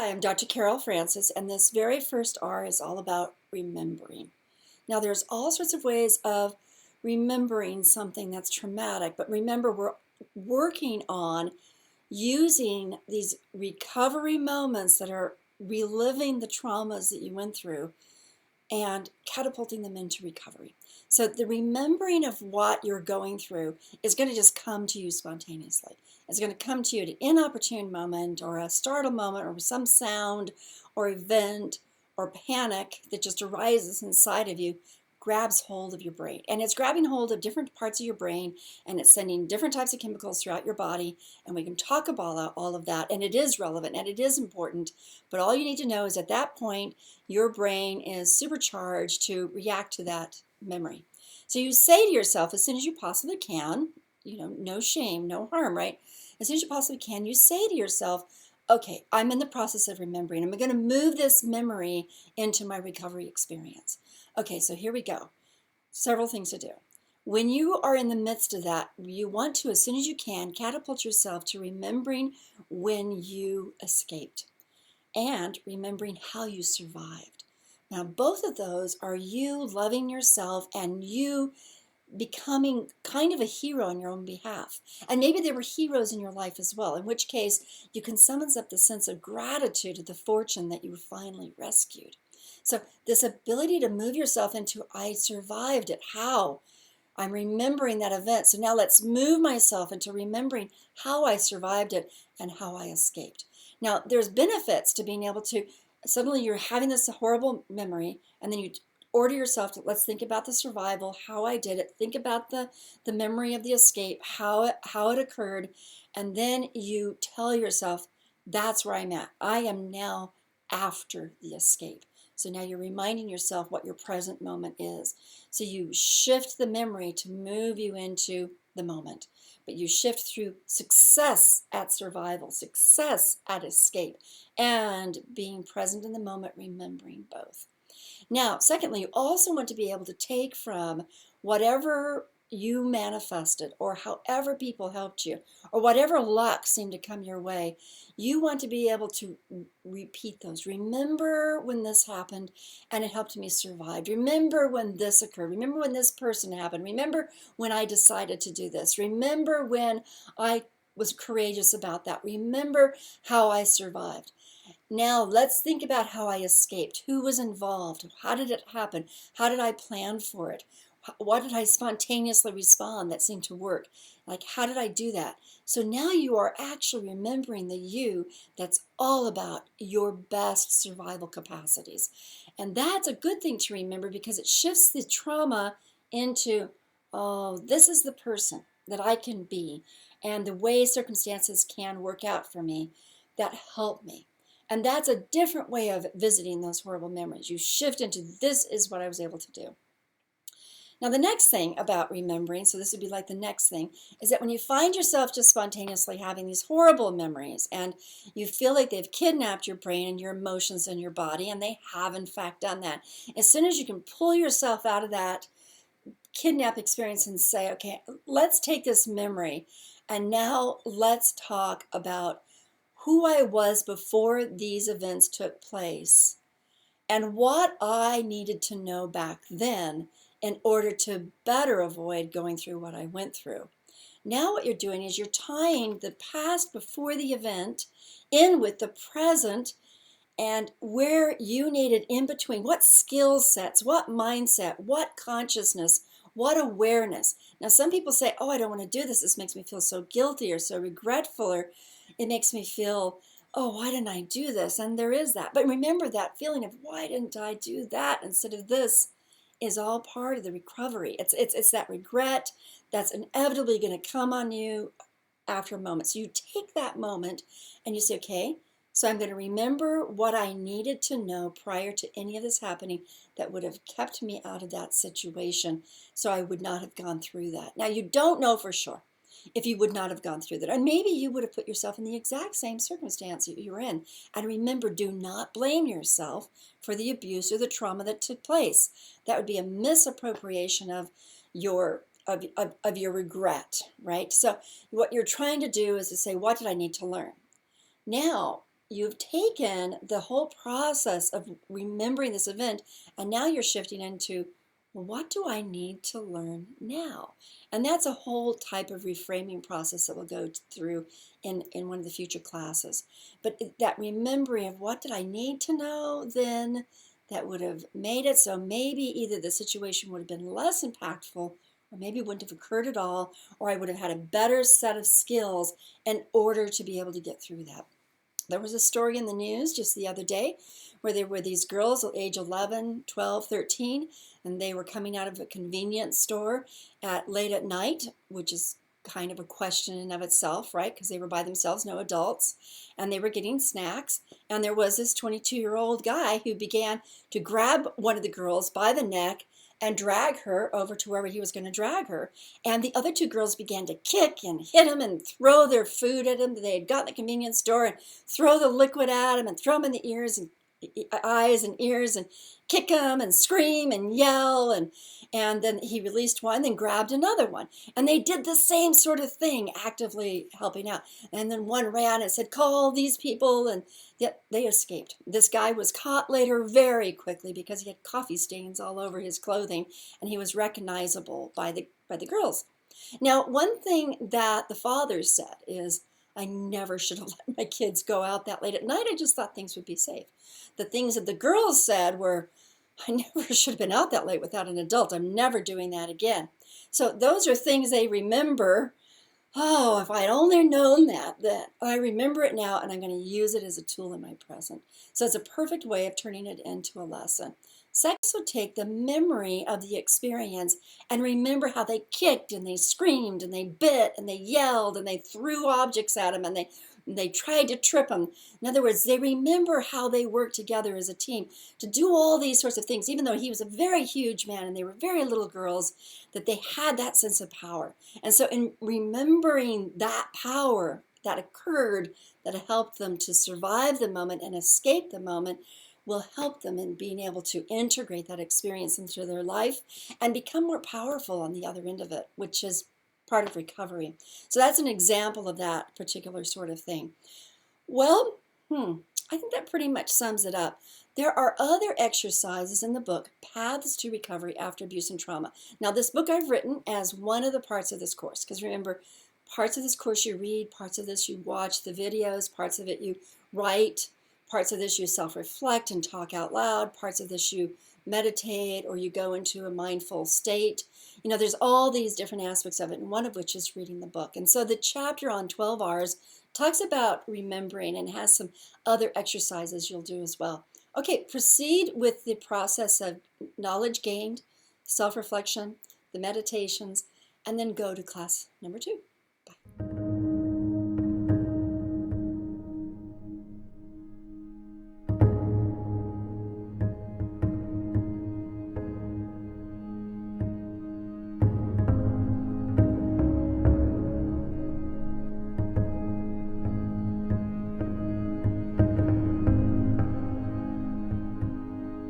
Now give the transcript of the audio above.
Hi, I'm Dr. Carol Francis, and this very first R is all about remembering. Now, there's all sorts of ways of remembering something that's traumatic, but remember, we're working on using these recovery moments that are reliving the traumas that you went through and catapulting them into recovery. So the remembering of what you're going through is going to just come to you spontaneously. It's going to come to you at an inopportune moment or a startle moment or some sound or event or panic that just arises inside of you, grabs hold of your brain. And it's grabbing hold of different parts of your brain, and it's sending different types of chemicals throughout your body. And we can talk about all of that, and it is relevant and it is important. But all you need to know is at that point, your brain is supercharged to react to that memory. So you say to yourself as soon as you possibly can, no shame, no harm, right? As soon as you possibly can, you say to yourself, okay, I'm in the process of remembering. I'm going to move this memory into my recovery experience. Okay, so here we go. Several things to do. When you are in the midst of that, you want to, as soon as you can, catapult yourself to remembering when you escaped and remembering how you survived. Now, both of those are you loving yourself and you becoming kind of a hero on your own behalf. And maybe there were heroes in your life as well, in which case you can summon up the sense of gratitude to the fortune that you were finally rescued. So this ability to move yourself into, I survived it. How? I'm remembering that event. So now let's move myself into remembering how I survived it and how I escaped. Now, there's benefits to being able to, suddenly you're having this horrible memory, and then you order yourself to, let's think about the survival, how I did it, think about the memory of the escape, how it occurred, and then you tell yourself, that's where I'm at. I am now after the escape. So now you're reminding yourself what your present moment is. So you shift the memory to move you into the moment. But you shift through success at survival, success at escape, and being present in the moment, remembering both. Now, secondly, you also want to be able to take from whatever you manifested or however people helped you or whatever luck seemed to come your way, you want to be able to repeat those. Remember when this happened and it helped me survive. Remember when this occurred. Remember when this person happened. Remember when I decided to do this. Remember when I was courageous about that. Remember how I survived. Now let's think about how I escaped. Who was involved? How did it happen? How did I plan for it? What did I spontaneously respond that seemed to work? Like, how did I do that? So now you are actually remembering the you that's all about your best survival capacities. And that's a good thing to remember because it shifts the trauma into, oh, this is the person that I can be and the way circumstances can work out for me that help me. And that's a different way of visiting those horrible memories. You shift into, this is what I was able to do. Now, the next thing about remembering, so this would be like the next thing, is that when you find yourself just spontaneously having these horrible memories and you feel like they've kidnapped your brain and your emotions and your body, and they have in fact done that, as soon as you can pull yourself out of that kidnap experience and say, okay, let's take this memory and now let's talk about who I was before these events took place and what I needed to know back then in order to better avoid going through what I went through. Now what you're doing is you're tying the past before the event in with the present and where you needed in between, what skill sets, what mindset, what consciousness, what awareness. Now some people say, oh, I don't want to do this. This makes me feel so guilty or so regretful, or it makes me feel, oh, why didn't I do this? And there is that. But remember that feeling of why didn't I do that instead of this is all part of the recovery. It's that regret that's inevitably going to come on you after a moment. So you take that moment and you say, okay, so I'm going to remember what I needed to know prior to any of this happening that would have kept me out of that situation so I would not have gone through that. Now, you don't know for sure if you would not have gone through that. And maybe you would have put yourself in the exact same circumstance that you were in. And remember, do not blame yourself for the abuse or the trauma that took place. That would be a misappropriation of your regret, right? So what you're trying to do is to say, what did I need to learn? Now, you've taken the whole process of remembering this event, and now you're shifting into, well, what do I need to learn now? And that's a whole type of reframing process that we'll go through in one of the future classes. But that remembering of what did I need to know then that would have made it so maybe either the situation would have been less impactful, or maybe it wouldn't have occurred at all, or I would have had a better set of skills in order to be able to get through that. There was a story in the news just the other day where there were these girls at age 11, 12, 13, and they were coming out of a convenience store late at night, which is kind of a question in of itself, right? Because they were by themselves, no adults, and they were getting snacks. And there was this 22-year-old guy who began to grab one of the girls by the neck and drag her over to wherever he was going to drag her. And the other two girls began to kick and hit him and throw their food at him that they had got in the convenience store, and throw the liquid at him and throw him in the ears and eyes and ears and kick him and scream and yell. And then he released one, then grabbed another one. And they did the same sort of thing, actively helping out. And then one ran and said, call these people. And yet they escaped. This guy was caught later very quickly because he had coffee stains all over his clothing, and he was recognizable by the girls. Now, one thing that the father said is, I never should have let my kids go out that late at night. I just thought things would be safe. The things that the girls said were, I never should have been out that late without an adult. I'm never doing that again. So those are things they remember. Oh, if I had only known that I remember it now, and I'm going to use it as a tool in my present. So it's a perfect way of turning it into a lesson. Sex would take the memory of the experience and remember how they kicked and they screamed and they bit and they yelled and they threw objects at him and they tried to trip him. In other words, they remember how they worked together as a team to do all these sorts of things, even though he was a very huge man and they were very little girls, that they had that sense of power. And so in remembering that power that occurred, that helped them to survive the moment and escape the moment, will help them in being able to integrate that experience into their life and become more powerful on the other end of it, which is part of recovery. So that's an example of that particular sort of thing. Well, I think that pretty much sums it up. There are other exercises in the book, Paths to Recovery After Abuse and Trauma. Now, this book I've written as one of the parts of this course, because remember, parts of this course you read, parts of this you watch the videos, parts of it you write, parts of this you self-reflect and talk out loud, parts of this you meditate or you go into a mindful state. You know, there's all these different aspects of it, and one of which is reading the book. And so the chapter on 12 R's talks about remembering and has some other exercises you'll do as well. Okay, proceed with the process of knowledge gained, self-reflection, the meditations, and then go to class number 2.